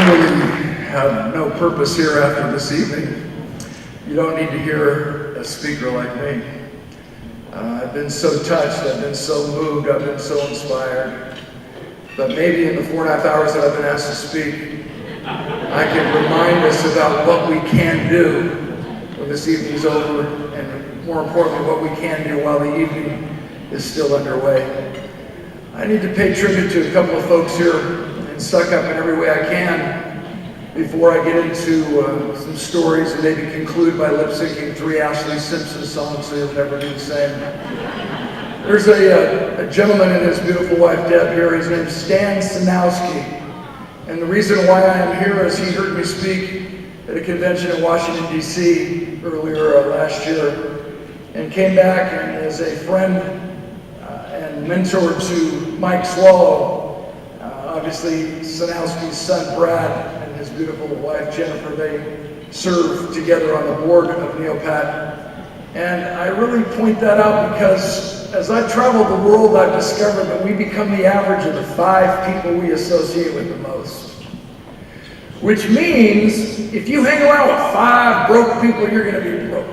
I really have no purpose here after this evening. You don't need to hear a speaker like me. I've been so touched, I've been so moved, I've been so inspired. But maybe in the 4.5 hours that I've been asked to speak, I can remind us about what we can do when this evening's over, and more importantly, what we can do while the evening is still underway. I need to pay tribute to a couple of folks here and suck up in every way I can before I get into some stories and maybe conclude by lip-syncing 3 Ashley Simpson songs so you'll never be the same. There's a gentleman and his beautiful wife Deb here. His name's Stan Sanowski. And the reason why I am here is he heard me speak at a convention in Washington, D.C. earlier last year, and came back and as a friend and mentor to Mike Swallow, obviously Sanowski's son Brad and his beautiful wife Jennifer, they serve together on the board of Neopat. And I really point that out because as I've traveled the world, I've discovered that we become the average of the 5 people we associate with the most. Which means if you hang around with 5 broke people, you're going to be broke.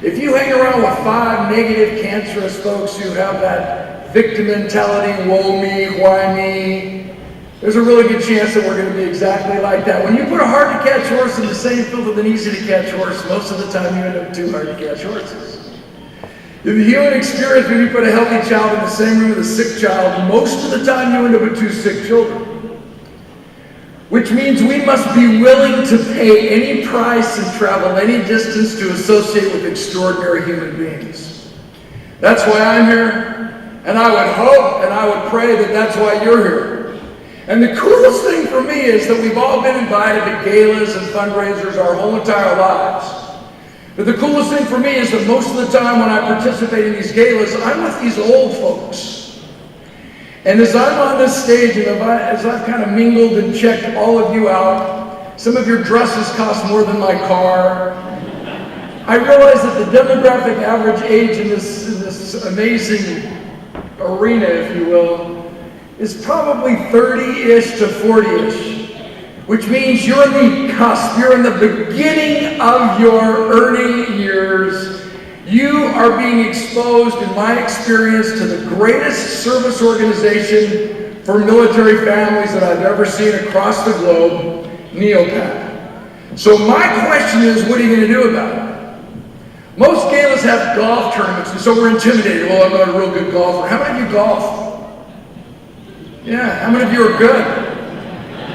If you hang around with 5 negative, cancerous folks who have that victim mentality, woe me, why me, there's a really good chance that we're going to be exactly like that. When you put a hard-to-catch horse in the same field with an easy-to-catch horse, most of the time you end up with 2 hard-to-catch horses. In the human experience, when you put a healthy child in the same room with a sick child, most of the time you end up with 2 sick children. Which means we must be willing to pay any price and travel any distance to associate with extraordinary human beings. That's why I'm here, and I would hope and I would pray that that's why you're here. And the coolest thing for me is that we've all been invited to galas and fundraisers our whole entire lives. But the coolest thing for me is that most of the time when I participate in these galas, I'm with these old folks. And as I'm on this stage, and as I've kind of mingled and checked all of you out, some of your dresses cost more than my car. I realize that the demographic average age in this amazing arena, if you will, is probably 30-ish to 40-ish, which means you're in the cusp, you're in the beginning of your earning years. You are being exposed, in my experience, to the greatest service organization for military families that I've ever seen across the globe, Neopat. So my question is, what are you going to do about it? Most galas have golf tournaments, and so we're intimidated. Well, I'm not a real good golfer. How many of you golf? Yeah, how many of you are good?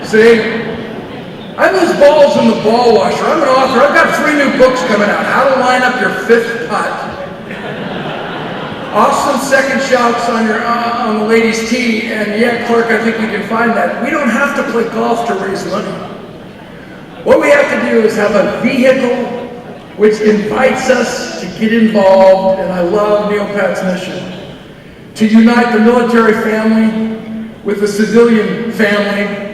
See? I lose balls in the ball washer. I'm an author. I've got 3 new books coming out. How to line up your 5th putt. Awesome second shots on the ladies' tee. And yeah, Clark, I think we can find that. We don't have to play golf to raise money. What we have to do is have a vehicle which invites us to get involved. And I love Neopat's mission to unite the military family with the civilian family.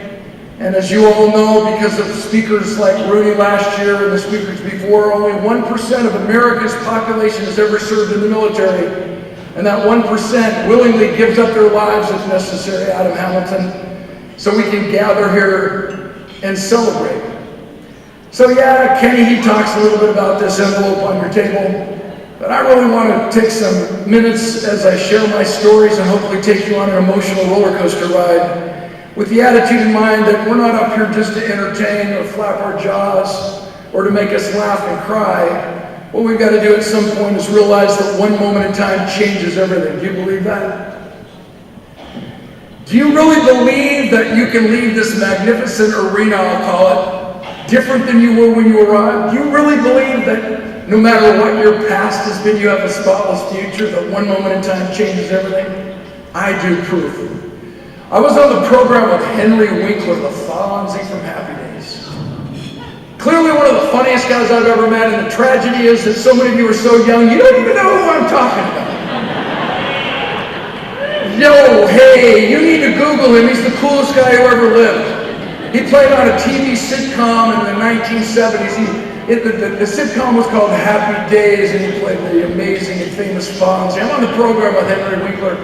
And as you all know, because of speakers like Rooney last year and the speakers before, only 1% of America's population has ever served in the military. And that 1% willingly gives up their lives if necessary, Adam Hamilton, so we can gather here and celebrate. So yeah, Kenny, he talks a little bit about this envelope on your table, but I really want to take some minutes as I share my stories and hopefully take you on an emotional roller coaster ride, with the attitude in mind that we're not up here just to entertain or flap our jaws or to make us laugh and cry. What we've got to do at some point is realize that one moment in time changes everything. Do you believe that? Do you really believe that you can leave this magnificent arena, I'll call it, different than you were when you arrived? Do you really believe that no matter what your past has been, you have a spotless future, that one moment in time changes everything? I do proof. I was on the program with Henry Winkler, the Fonzie from Happy Days. Clearly one of the funniest guys I've ever met, and the tragedy is that so many of you are so young, you don't even know who I'm talking about. Yo, hey, you need to Google him. He's the coolest guy who ever lived. He played on a TV sitcom in the 1970s. The sitcom was called Happy Days, and he played the amazing and famous Fonzie. I'm on the program with Henry Winkler.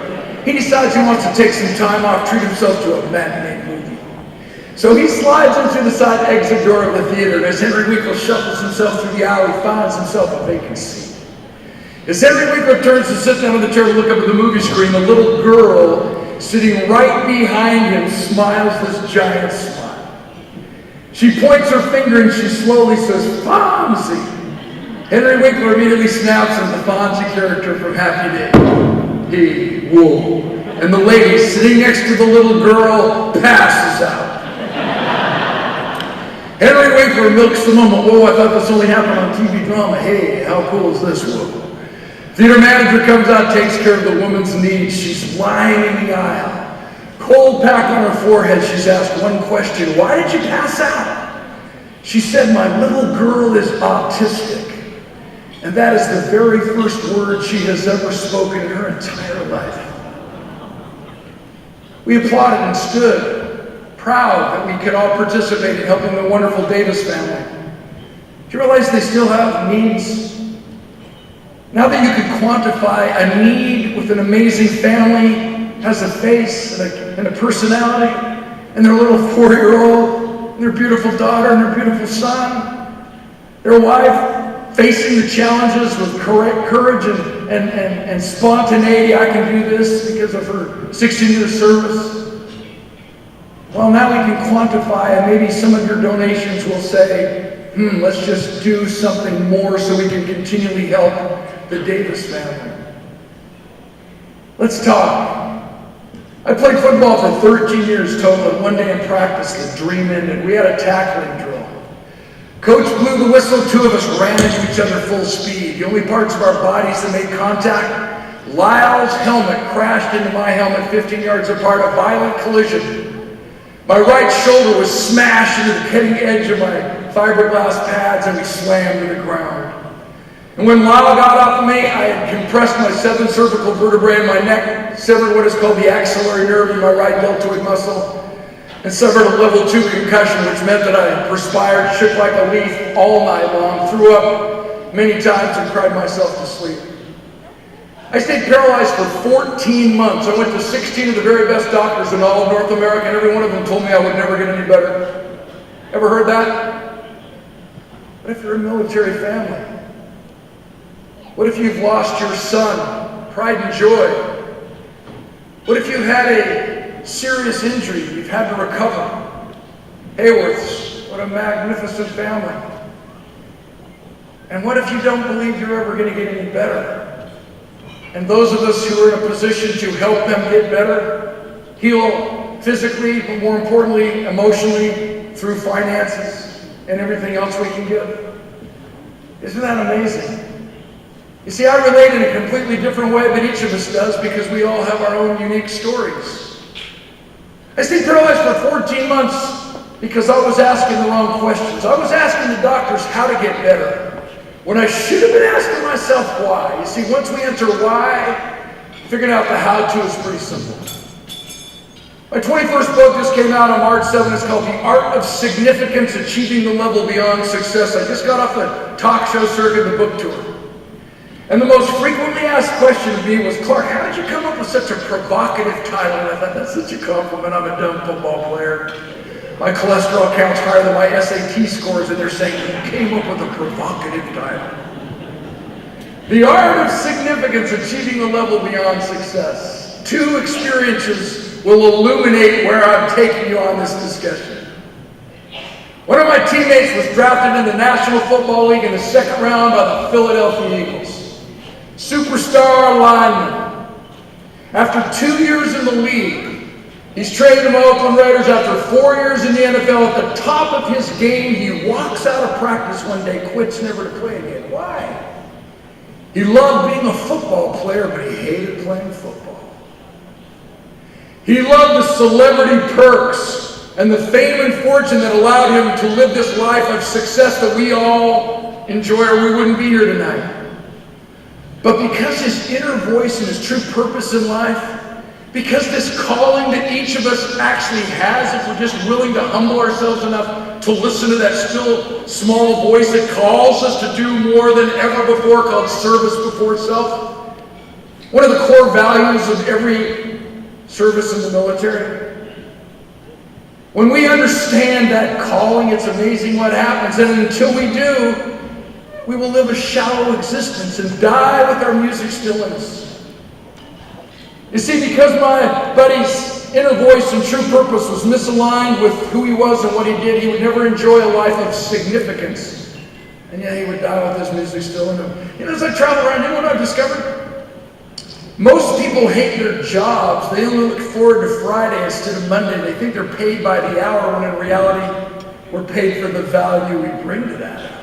He decides he wants to take some time off, treat himself to a matinee movie. So he slides into the side exit door of the theater, and as Henry Winkler shuffles himself through the aisle, he finds himself a vacant seat. As Henry Winkler turns to sit down in the chair to look up at the movie screen, the little girl sitting right behind him smiles this giant smile. She points her finger and she slowly says, "Fonzie." Henry Winkler immediately snaps into the Fonzie character from Happy Days. He, whoa. And the lady sitting next to the little girl passes out. Henry Winkler milks the moment. Whoa, I thought this only happened on TV drama. Hey, how cool is this? Whoa. Theater manager comes out, takes care of the woman's needs. She's lying in the aisle. Cold pack on her forehead. She's asked one question. Why did you pass out? She said, my little girl is autistic. And that is the very first word she has ever spoken in her entire life. We applauded and stood, proud that we could all participate in helping the wonderful Davis family. Do you realize they still have needs? Now that you can quantify a need with an amazing family, has a face and a personality, and their little 4-year-old, and their beautiful daughter, and their beautiful son, their wife, facing the challenges with courage and spontaneity. I can do this because of her 16-year service. Well, now we can quantify, and maybe some of your donations will say, let's just do something more so we can continually help the Davis family. Let's talk. I played football for 13 years total, and one day in practice, the dream ended. We had a tackling drill. Coach blew the whistle, 2 of us ran into each other full speed. The only parts of our bodies that made contact, Lyle's helmet crashed into my helmet 15 yards apart, a violent collision. My right shoulder was smashed into the cutting edge of my fiberglass pads, and we slammed to the ground. And when Lyle got off of me, I had compressed my 7th cervical vertebrae in my neck, severed what is called the axillary nerve in my right deltoid muscle, and suffered a level 2 concussion, which meant that I perspired, shook like a leaf all night long, threw up many times, and cried myself to sleep. I stayed paralyzed for 14 months. I went to 16 of the very best doctors in all of North America, and every one of them told me I would never get any better. Ever heard that? What if you're a military family? What if you've lost your son, pride and joy? What if you've had a serious injury you've had to recover? Hayworths, what a magnificent family. And what if you don't believe you're ever going to get any better? And those of us who are in a position to help them get better, heal physically, but more importantly, emotionally, through finances and everything else we can give. Isn't that amazing? You see, I relate in a completely different way, but each of us does, because we all have our own unique stories. I stayed paralyzed for 14 months because I was asking the wrong questions. I was asking the doctors how to get better, when I should have been asking myself why. You see, once we enter why, figuring out the how-to is pretty simple. My 21st book just came out on March 7th. It's called The Art of Significance, Achieving the Level Beyond Success. I just got off the talk show circuit, the book tour. And the most frequently asked question to me was, Clark, how did you come up with such a provocative title? And I thought, that's such a compliment. I'm a dumb football player. My cholesterol count's higher than my SAT scores, and they're saying, you came up with a provocative title. The Art of Significance, Achieving the Level Beyond Success. 2 experiences will illuminate where I'm taking you on this discussion. One of my teammates was drafted in the National Football League in the 2nd round by the Philadelphia Eagles. Superstar lineman. After 2 years in the league, he's traded to my Oakland Raiders. After 4 years in the NFL, at the top of his game, he walks out of practice one day, quits never to play again. Why? He loved being a football player, but he hated playing football. He loved the celebrity perks and the fame and fortune that allowed him to live this life of success that we all enjoy, or we wouldn't be here tonight. But because his inner voice and his true purpose in life, because this calling that each of us actually has, if we're just willing to humble ourselves enough to listen to that still small voice that calls us to do more than ever before, called service before self. One of the core values of every service in the military When we understand that calling, it's amazing what happens. And until we do, we will live a shallow existence and die with our music still in us. You see, because my buddy's inner voice and true purpose was misaligned with who he was and what he did, he would never enjoy a life of significance. And yet he would die with his music still in him. You know, as I travel around, you know what I've discovered? Most people hate their jobs. They only look forward to Friday instead of Monday. They think they're paid by the hour, when in reality, we're paid for the value we bring to that hour.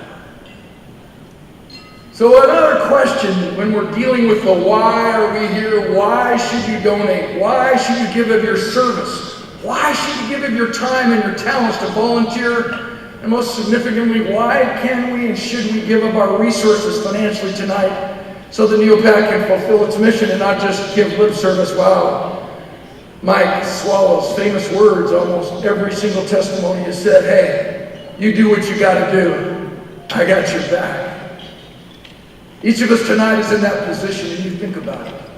So another question, when we're dealing with the why are we here, why should you donate? Why should you give of your service? Why should you give of your time and your talents to volunteer? And most significantly, why can we and should we give of our resources financially tonight so the Neopac can fulfill its mission and not just give lip service? Wow. Mike Swallow's famous words, almost every single testimony has said, hey, you do what you got to do. I got your back. Each of us tonight is in that position, and you think about it.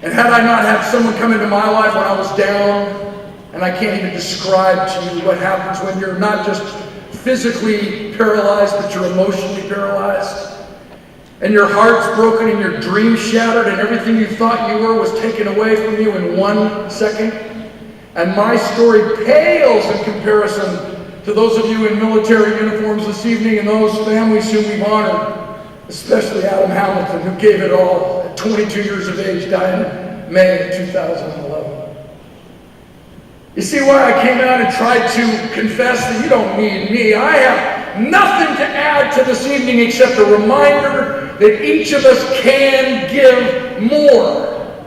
And had I not had someone come into my life when I was down, and I can't even describe to you what happens when you're not just physically paralyzed, but you're emotionally paralyzed, and your heart's broken and your dreams shattered and everything you thought you were was taken away from you in 1 second. And my story pales in comparison to those of you in military uniforms this evening and those families whom we've honored, especially Adam Hamilton, who gave it all at 22 years of age, died in May of 2011. You see why I came out and tried to confess that you don't need me. I have nothing to add to this evening except a reminder that each of us can give more,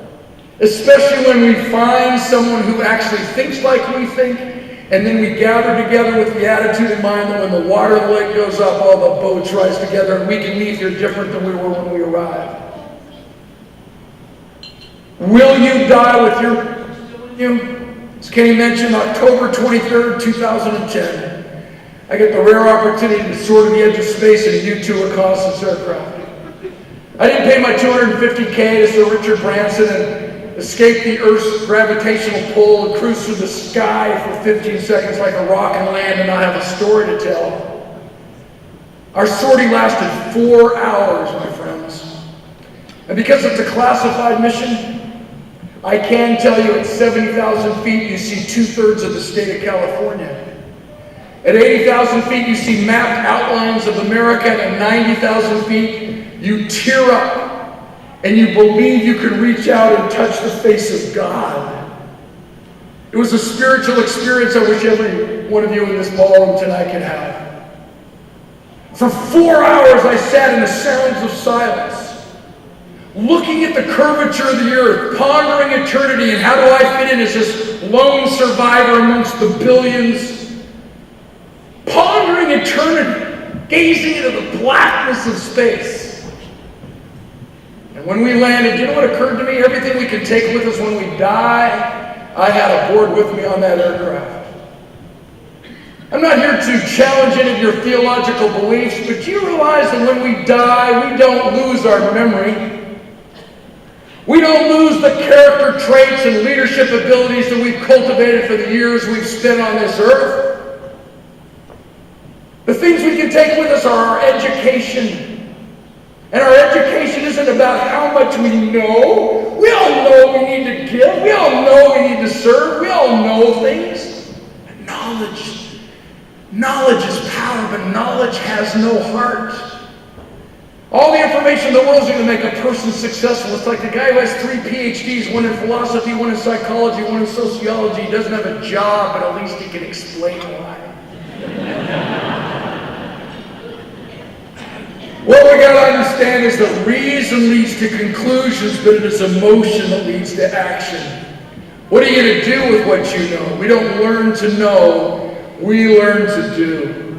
especially when we find someone who actually thinks like we think, and then we gather together with the attitude in mind that when the water of the lake goes up, all the boats rise together, and we can leave here different than we were when we arrived. Will you die with your purpose still in you? As Kenny mentioned, October 23rd, 2010, I get the rare opportunity to soar to the edge of space in a U-2 reconnaissance aircraft. I didn't pay my $250K to Sir Richard Branson and escape the Earth's gravitational pull and cruise through the sky for 15 seconds like a rock and land and not have a story to tell. Our sortie lasted 4 hours, my friends. And because it's a classified mission, I can tell you at 70,000 feet you see 2/3 of the state of California. At 80,000 feet you see mapped outlines of America, and at 90,000 feet you tear up and you believe you can reach out and touch the face of God. It was a spiritual experience I wish every one of you in this ballroom tonight could have. For 4 hours I sat in the sounds of silence, looking at the curvature of the earth, pondering eternity and how do I fit in as this lone survivor amongst the billions, pondering eternity, gazing into the blackness of space. And when we landed, you know what occurred to me? Everything we can take with us when we die, I had aboard with me on that aircraft. I'm not here to challenge any of your theological beliefs, but you realize that when we die, we don't lose our memory. We don't lose the character traits and leadership abilities that we've cultivated for the years we've spent on this earth. The things we can take with us are our education. And our education isn't about how much we know. We all know we need to give. We all know we need to serve. We all know things. But knowledge is power, but knowledge has no heart. All the information in the world is going to make a person successful. It's like the guy who has 3 PhDs, one in philosophy, one in psychology, one in sociology. He doesn't have a job, but at least he can explain why. What we got to understand is that reason leads to conclusions, but it is emotion that leads to action. What are you going to do with what you know? We don't learn to know, we learn to do.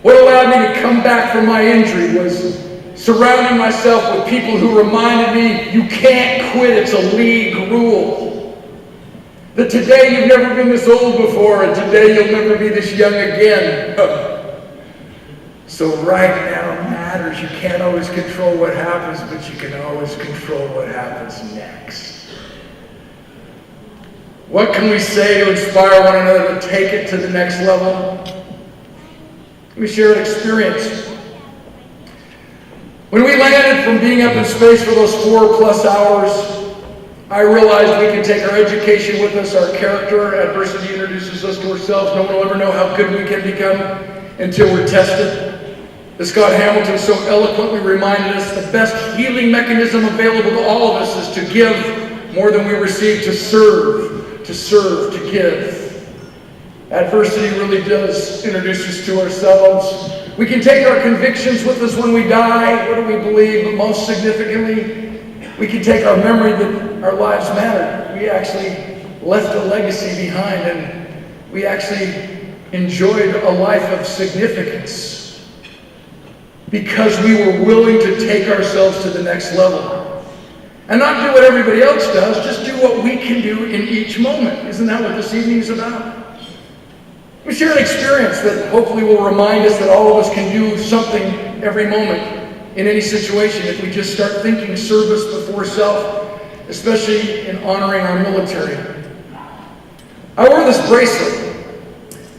What allowed me to come back from my injury was surrounding myself with people who reminded me, you can't quit, it's a league rule. That today you've never been this old before, and today you'll never be this young again. So right now matters. You can't always control what happens, but you can always control what happens next. What can we say to inspire one another to take it to the next level? Let me share an experience. When we landed from being up in space for those 4+ hours, I realized we can take our education with us, our character. Adversity introduces us to ourselves. No one will ever know how good we can become until we're tested. As Scott Hamilton so eloquently reminded us, the best healing mechanism available to all of us is to give more than we receive, to serve, to give. Adversity really does introduce us to ourselves. We can take our convictions with us when we die. What do we believe? But most significantly, we can take our memory that our lives mattered. We actually left a legacy behind, and we actually enjoyed a life of significance because we were willing to take ourselves to the next level. And not do what everybody else does, just do what we can do in each moment. Isn't that what this evening is about? We share an experience that hopefully will remind us that all of us can do something every moment in any situation if we just start thinking service before self, especially in honoring our military. I wore this bracelet.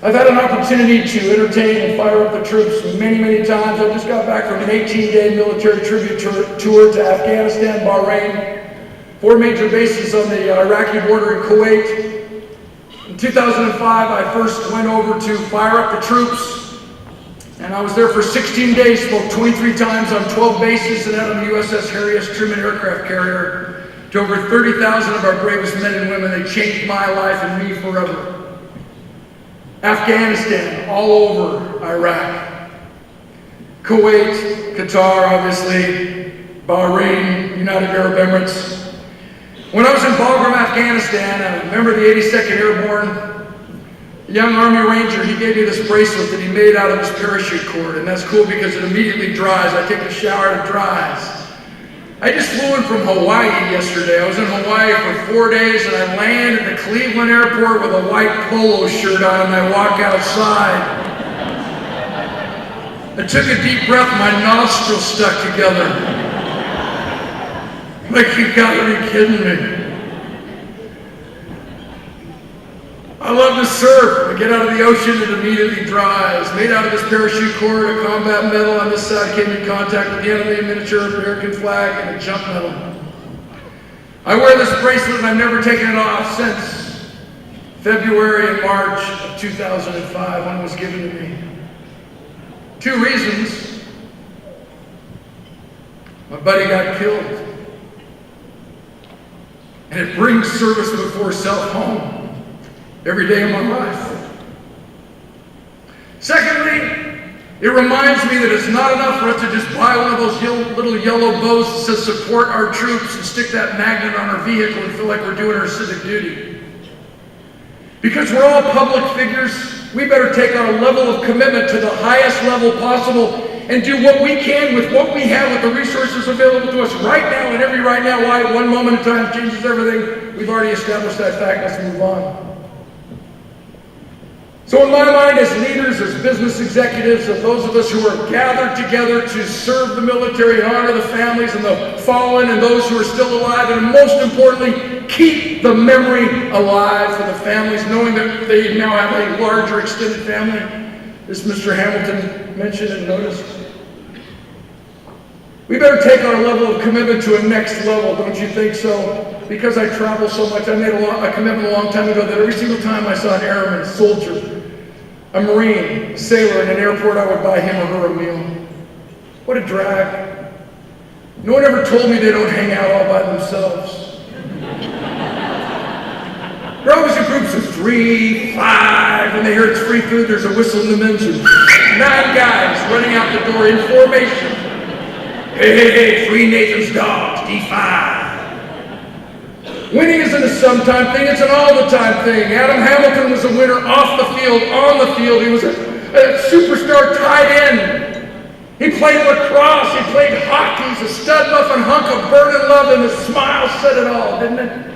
I've had an opportunity to entertain and fire up the troops many, many times. I just got back from an 18-day military tribute tour to Afghanistan, Bahrain, 4 major bases on the Iraqi border in Kuwait. In 2005, I first went over to fire up the troops, and I was there for 16 days, spoke 23 times on 12 bases, and out on the USS Harry S. Truman aircraft carrier to over 30,000 of our bravest men and women. They changed my life and me forever. Afghanistan, all over Iraq, Kuwait, Qatar, obviously, Bahrain, United Arab Emirates. When I was in Bagram, Afghanistan, I remember the 82nd Airborne, a young Army Ranger, he gave me this bracelet that he made out of his parachute cord, and that's cool because it immediately dries. I take a shower and it dries. I just flew in from Hawaii yesterday. I was in Hawaii for 4 days, and I land at the Cleveland airport with a white polo shirt on, and I walk outside. I took a deep breath, my nostrils stuck together. Like, you gotta be kidding me. I love to surf. I get out of the ocean, it immediately dries. Made out of this parachute cord, a combat medal on this side came in contact with the enemy, a miniature American flag, and a jump medal. I wear this bracelet and I've never taken it off since February and March of 2005 when it was given to me. 2 reasons. My buddy got killed. And it brings service before self home every day of my life. Secondly, it reminds me that it's not enough for us to just buy one of those little yellow bows that says support our troops and stick that magnet on our vehicle and feel like we're doing our civic duty. Because we're all public figures, we better take on a level of commitment to the highest level possible and do what we can with what we have, with the resources available to us right now, and every right now. Why? One moment at a time changes everything. We've already established that fact. Let's move on. So in my mind, as leaders, as business executives, as those of us who are gathered together to serve the military and honor the families and the fallen and those who are still alive, and most importantly, keep the memory alive for the families, knowing that they now have a larger extended family, as Mr. Hamilton mentioned and noticed. We better take our level of commitment to a next level, don't you think so? Because I travel so much, I made a commitment a long time ago that every single time I saw an airman, a soldier, a Marine, a sailor in an airport, I would buy him or her a meal. What a drag. No one ever told me they don't hang out all by themselves. They're always in groups of 3, 5, when they hear it's free food, there's a whistle in the men's room. 9 guys running out the door in formation. Hey, free Nathan's dogs, D5. Winning isn't a sometime thing, it's an all-the-time thing. Adam Hamilton was a winner off the field, on the field. He was a superstar tight end. He played lacrosse, he played hockey. He's a stud muffin hunk of burning love, and his smile said it all, didn't it?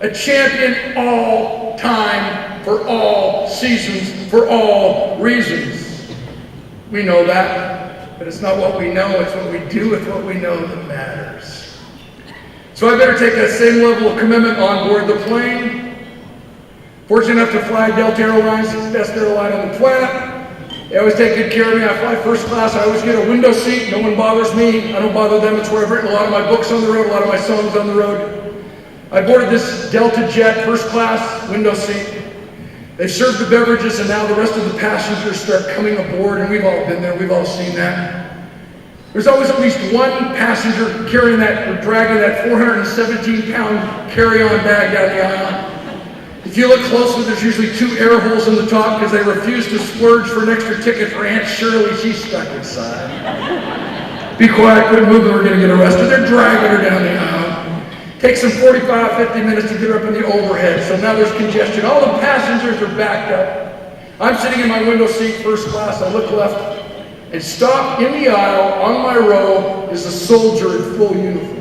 A champion all time, for all seasons, for all reasons. We know that, but it's not what we know, it's what we do with what we know that matters. So I better take that same level of commitment on board the plane, Fortunate enough to fly Delta Airlines, it's the best airline on the planet. They always take good care of me. I fly first class. I always get a window seat. No one bothers me. I don't bother them. It's where I've written a lot of my books on the road, a lot of my songs on the road. I boarded this Delta jet, first class, window seat. They've served the beverages, and now the rest of the passengers start coming aboard, and we've all been there. We've all seen that. There's always at least one passenger carrying that, or dragging that 417-pound carry-on bag down the aisle. If you look closely, there's usually 2 air holes in the top because they refuse to splurge for an extra ticket for Aunt Shirley. She's stuck inside. Be quiet, quit moving, we're going to get arrested. They're dragging her down the aisle. Takes them 45, 50 minutes to get her up in the overhead, so now there's congestion. All the passengers are backed up. I'm sitting in my window seat, first class. I look left, and stopped in the aisle on my row is a soldier in full uniform.